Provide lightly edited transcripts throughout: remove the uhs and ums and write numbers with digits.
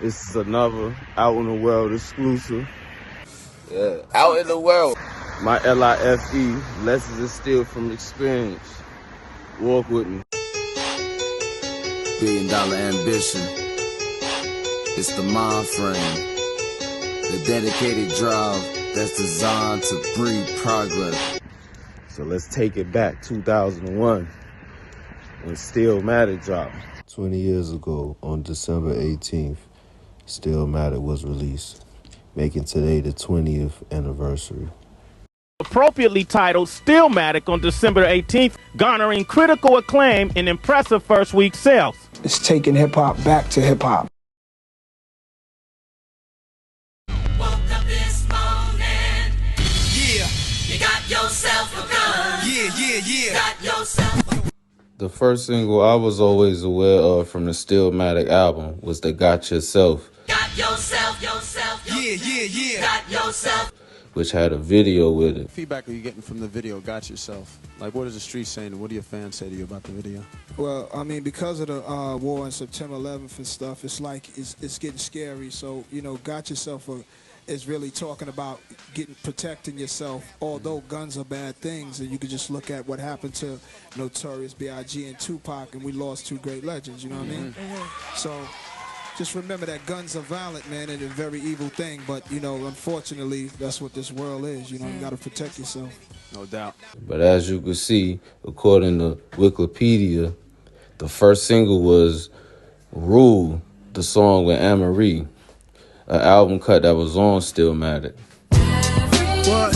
This is another Out in the World exclusive. Yeah, Out in the World. My L.i.f.e. Lessons instilled from experience. Walk with me. $1 billion ambition. It's the mind frame. The dedicated drive that's designed to breed progress. So let's take it back, 2001, when Stillmatic dropped. 20 years ago, on December 18th, Stillmatic was released, making today the 20th anniversary. Appropriately titled Stillmatic on December 18th, garnering critical acclaim and impressive first week sales. It's taking hip-hop back to hip-hop. Woke up this morning. Yeah. You got yourself a gun. Yeah. Got yourself a gun. The first single I was always aware of from the Stillmatic album was the Got Yourself. Got yourself. Yeah. Got yourself. Which had a video with it. What feedback are you getting from the video, Got Yourself? Like, what is the street saying, and what do your fans say to you about the video? Well, I mean, because of the war on September 11th and stuff, it's like it's getting scary. So, you know, Got Yourself is really talking about protecting yourself, although guns are bad things. And you could just look at what happened to Notorious B.I.G. and Tupac, and we lost two great legends, you know what I mean? So just remember that guns are violent, man, and a very evil thing. But, you know, unfortunately, that's what this world is. You know, you got to protect yourself. No doubt. But as you can see, according to Wikipedia, the first single was Rule, the song with Anne-Marie, an album cut that was on Stillmatic. What?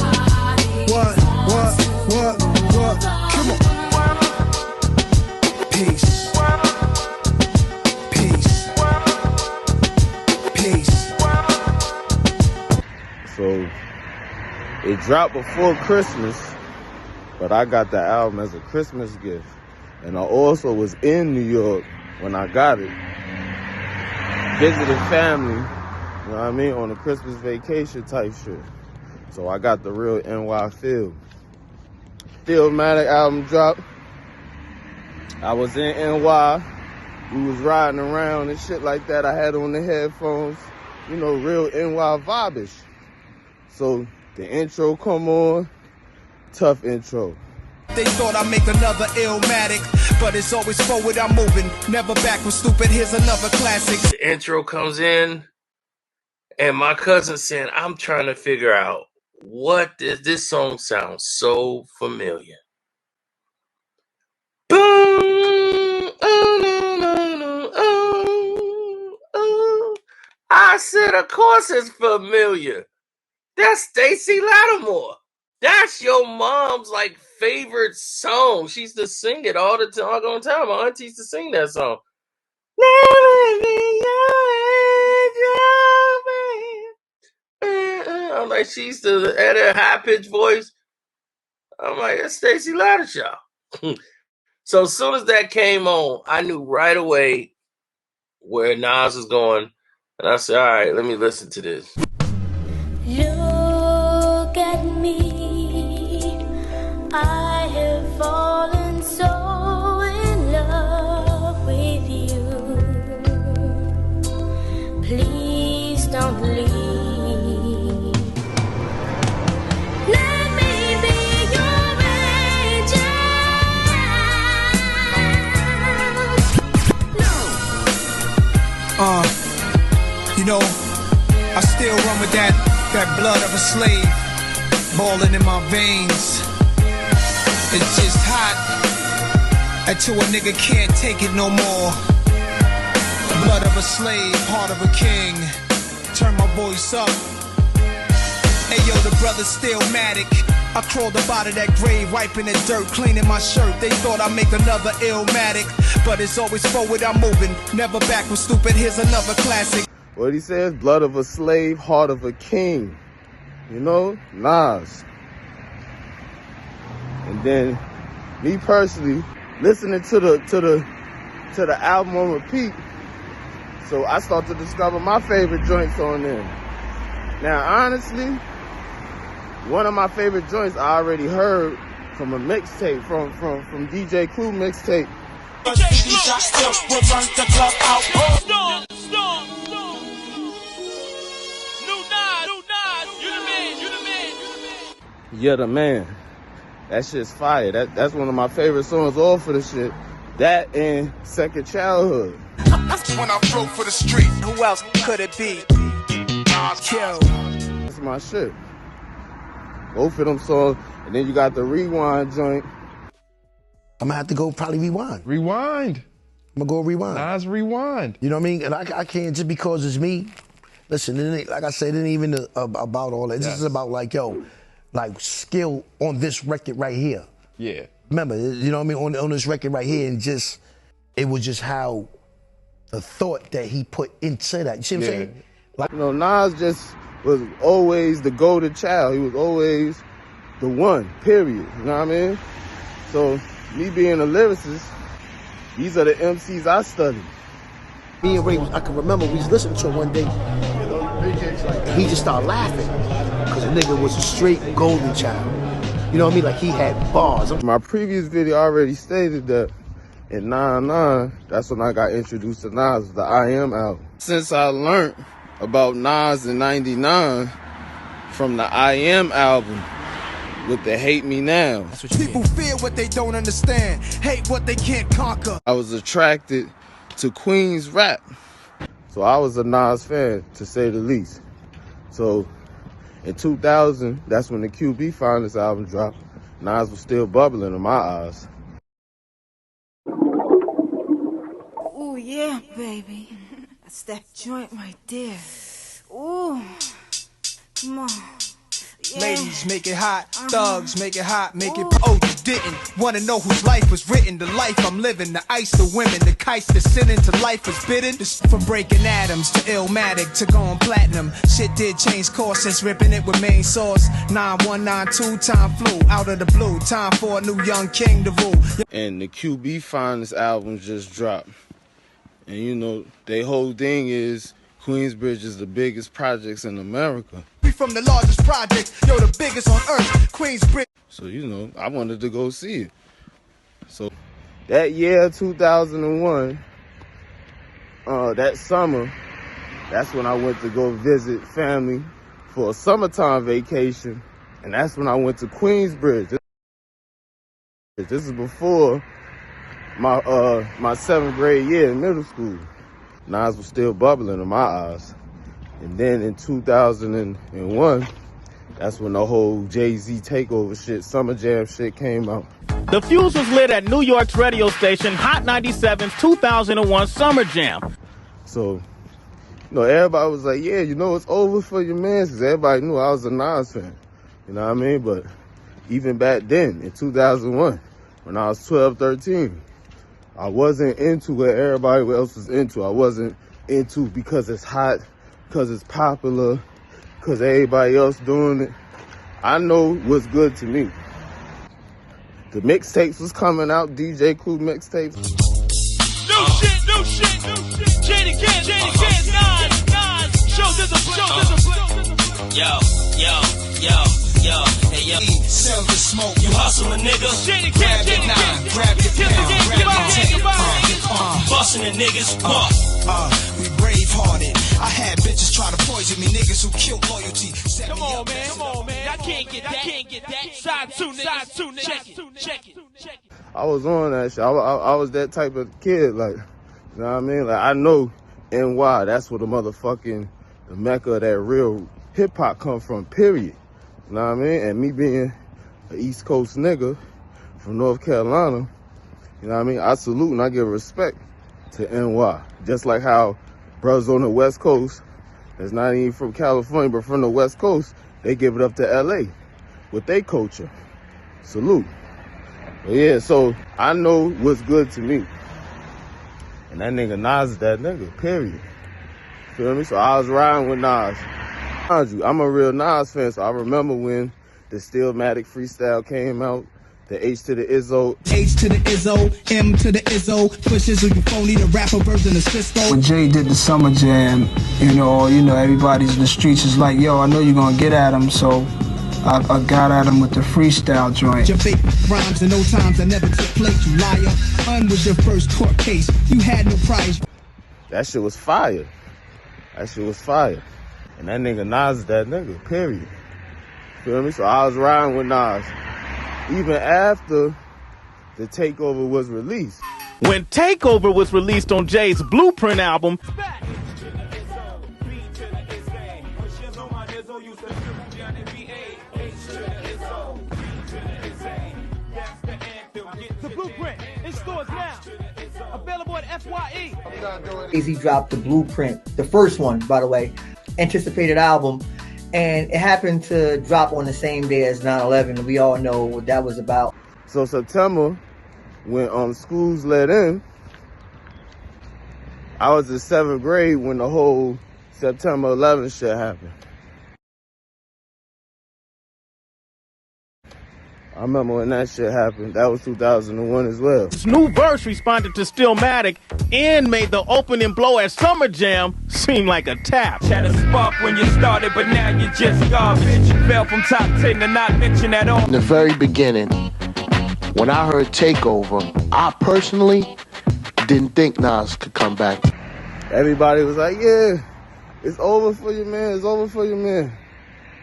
Come on. Peace. So it dropped before Christmas, but I got the album as a Christmas gift. And I also was in New York when I got it, visiting family, you know what I mean, on a Christmas vacation type shit. So I got the real NY feel. Stillmatic album dropped. I was in NY. We was riding around and shit like that. I had on the headphones, you know, real NY vibe-ish. So the intro come on, tough intro. They thought I'd make another Illmatic, but it's always forward I'm moving, never backward stupid, here's another classic. The intro comes in, and my cousin saying, I'm trying to figure out what this song sounds so familiar. Boom! Oh, no. I said, of course it's familiar. That's Stacey Lattimore. That's your mom's like favorite song. She used to sing it all the time. My auntie used to sing that song. I'm like, she used to add a high pitched voice. I'm like, that's Stacey Lattimore. So as soon as that came on, I knew right away where Nas was going, and I said, all right, let me listen to this. Look at me, I have fallen so in love with you. Please don't leave. Let me be your angel. You know, I still run with that blood of a slave balling in my veins. It's just hot until a nigga can't take it no more. Blood of a slave, heart of a king. Turn my voice up. Hey yo, the brother Stillmatic. I crawled up out of that grave, wiping the dirt, cleaning my shirt. They thought I'd make another Illmatic, but it's always forward I'm moving, never backward stupid, here's another classic. What he says, blood of a slave, heart of a king. You know, Nas. And then me personally, listening to the album on repeat, so I start to discover my favorite joints on there. Now, honestly, one of my favorite joints I already heard from a mixtape, from DJ Clue mixtape. You're the man. That shit's fire. That's one of my favorite songs off of the shit. That and Second Childhood. That's when I broke for the street. Who else could it be? Kill. That's my shit. Both of them songs. And then you got the Rewind joint. I'm gonna have to go probably rewind. Rewind. I'm gonna go rewind. Nas Rewind. You know what I mean? And I can't, just because it's me. Listen, it ain't, like I said, it ain't even about all that. This is about like, yo, like skill on this record right here. Yeah. Remember, you know what I mean? On this record right here, and just, it was just how the thought that he put into that. You see what I'm saying? Like, you know, Nas just was always the golden child. He was always the one, period. You know what I mean? So, me being a lyricist, these are the MCs I studied. Me and Ray, I can remember we was listening to it one day. He just started laughing because the nigga was a straight golden child. You know what I mean? Like he had bars. My previous video already stated that in 99, that's when I got introduced to Nas, the I Am album. Since I learned about Nas in 99 from the I Am album with the Hate Me Now. People fear what they don't understand, hate what they can't conquer. I was attracted to Queen's rap. So I was a Nas fan, to say the least. So in 2000, that's when the QB Finest album dropped. Nas was still bubbling in my eyes. Ooh, yeah, baby. That's that joint right there. Ooh, come on. Yeah. Ladies, make it hot. Thugs, make it hot. Make it. Oh, you didn't wanna know whose life was written. The life I'm living. The ice, the women, the kites, the sinning to life is bidden. From breaking atoms to Illmatic to going platinum. Shit did change course since ripping it with main source. 9192, time flew out of the blue. Time for a new young king to rule. And the QB Finest album just dropped. And you know, their whole thing is Queensbridge is the biggest projects in America. We from the largest project, yo, the biggest on earth, Queensbridge. So, you know, I wanted to go see it. So that year, 2001, that summer, that's when I went to go visit family for a summertime vacation. And that's when I went to Queensbridge. This is before my 7th grade year in middle school. Nas was still bubbling in my eyes. And then in 2001, that's when the whole Jay-Z takeover shit, Summer Jam shit came out. The fuse was lit at New York's radio station Hot 97's 2001 Summer Jam. So, you know, everybody was like, yeah, you know, it's over for your man, because everybody knew I was a Nas fan. You know what I mean? But even back then, in 2001, when I was 12, 13, I wasn't into what everybody else was into. I wasn't into because it's hot, because it's popular, because everybody else doing it. I know what's good to me. The mixtapes was coming out, DJ Clue mixtapes. New shit. Jada Kids, Nas, show this a Yo, hey yo, sell the smoke, you hustle a nigga. Grab your 9, grab your pound, grab your 10, bustin' the niggas, we brave-hearted. I had bitches try to poison me, niggas who killed loyalty. Come on, man. I can't get that. Side two, niggas. Check it. I was on that shit. I was that type of kid, like, you know what I mean? Like, I know NY, that's where the mecca of that real hip-hop come from, period. You know what I mean? And me being an East Coast nigga from North Carolina, you know what I mean? I salute and I give respect to NY. Just like how brothers on the West Coast, that's not even from California, but from the West Coast, they give it up to L.A. with their culture. Salute. But yeah, so I know what's good to me. And that nigga Nas is that nigga, period. Feel me? So I was riding with Nas. I'm a real Nas fan, so I remember when the Stillmatic freestyle came out, the H to the Izzo. H to the Izzo, M to the Izzo, push Izzo, you phony, the rapper version of Cisco. When Jay did the Summer Jam, you know, everybody's in the streets is like, yo, I know you're gonna get at him, so I got at him with the freestyle joint. Your fake rhymes and no times I never took place, you liar. Un was your first court case, you had no prize. That shit was fire. And that nigga Nas is that nigga, period. Feel me? So I was riding with Nas. Even after the Takeover was released. When Takeover was released on Jay's Blueprint album, The Blueprint in stores now. Available at F.y.e. Jay-Z dropped The Blueprint, the first one, by the way, anticipated album, and it happened to drop on the same day as 9/11. We all know what that was about. So September, when schools let in, I was in 7th grade when the whole September 11th shit happened. I remember when that shit happened. That was 2001 as well. This new verse responded to Stillmatic and made the opening blow at Summer Jam seem like a tap. Had a spark when you started, but now you're just garbage. Fell from top 10 to not mention at all. In the very beginning, when I heard Takeover, I personally didn't think Nas could come back. Everybody was like, yeah, it's over for you, man. It's over for you, man.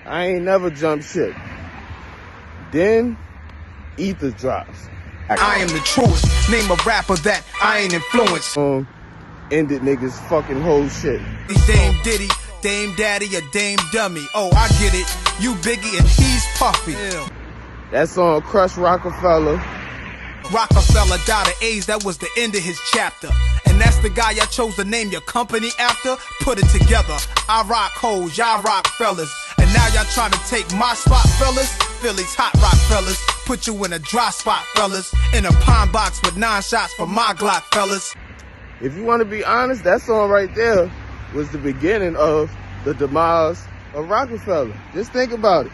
I ain't never jumped shit. Then, Ether drops. I am the truest. Name a rapper that I ain't influenced. Ended niggas fucking whole shit. Dame Diddy, Dame Daddy, or Dame Dummy. Oh, I get it. You Biggie and he's Puffy. That song Crush Rockefeller. Rockefeller died of AIDS, that was the end of his chapter. And that's the guy y'all chose to name your company after? Put it together. I rock hoes, y'all rock fellas. And now y'all trying to take my spot, fellas? Philly's hot rock fellas. Put you in a dry spot, fellas. In a pine box with 9 shots for my Glock, fellas. If you want to be honest, that song right there was the beginning of the demise of Rockefeller. Just think about it.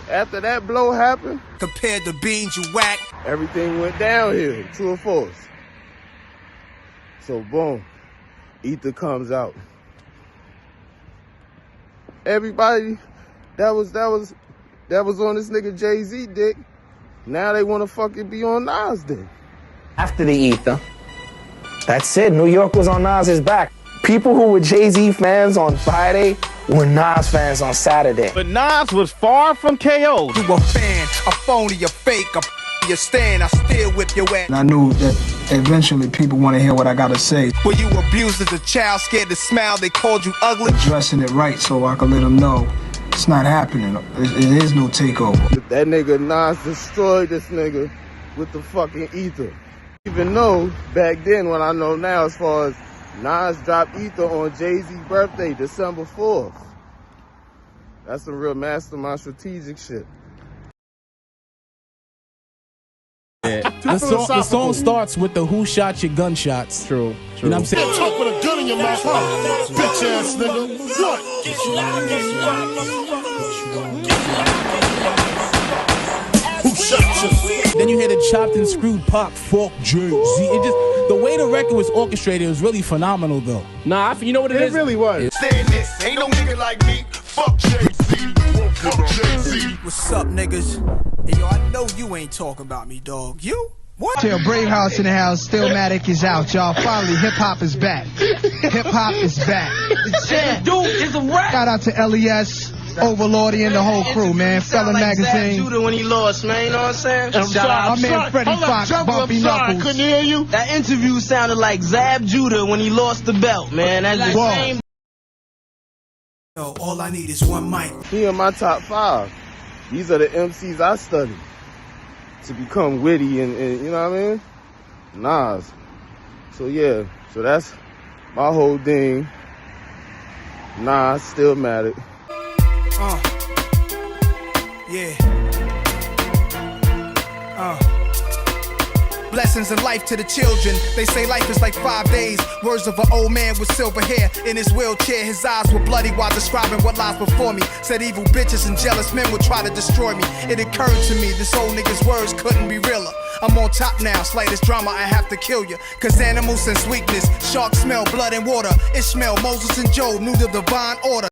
After that blow happened, compared to Beans, you whack. Everything went downhill, true or false. So boom, Ether comes out. Everybody that was on this nigga Jay-Z dick, now they want to fucking be on Nas dick. After the Ether, that's it. New York was on Nas's back. People who were Jay-Z fans on Friday were Nas fans on Saturday. But Nas was far from KO. You a fan, a phony, a fake, a stand, I still whip your ass. And I knew that eventually people want to hear what I got to say. Were you abused as a child, scared to smile, they called you ugly? Addressing it right so I could let them know it's not happening. It is no takeover. That nigga Nas destroyed this nigga with the fucking Ether. Even though back then, what I know now as far as Nas dropped Ether on Jay-Z's birthday, December 4th. That's some real mastermind strategic shit. Yeah. The song starts with the "Who shot your gunshots?" True. You know what I'm saying? Talk with a gun in your mouth, huh? Bitch ass nigga. What? Who shot you? Then you hear the chopped and screwed Pac, fuck Jay-Z. It just, the way the record was orchestrated was really phenomenal, though. Nah, you know what it is? It really was. Stand this. Ain't no nigga like me. Fuck Jay-Z. Fuck Jay-Z. What's up, niggas? Hey, yo, I know you ain't talking about me, dog. You? What? Tell Brave House in the house, Stillmatic is out, y'all. Finally, hip-hop is back. Hip-hop is back. Yeah, dude, it's a rap. Shout out to L.i.f.e, Overlordy, and the whole crew, man. Felon like Magazine. Judah when he lost, man, you know what I'm saying? Shout out my man Freddie Fox, Bumpy Knuckles. Couldn't hear you. That interview sounded like Zab Judah when he lost the belt, man. That's the same. Yo, all I need is one mic. He in my top 5. These are the MCs I studied to become witty and you know what I mean? Nas. So yeah, so that's my whole thing. Nas, Stillmatic. Yeah. Blessings in life to the children. They say life is like 5 days. Words of an old man with silver hair in his wheelchair. His eyes were bloody while describing what lies before me. Said evil bitches and jealous men would try to destroy me. It occurred to me this old nigga's words couldn't be realer. I'm on top now, slightest drama I have to kill you. Cause animals sense weakness. Sharks smell blood and water. Ishmael, Moses and Job knew the divine order.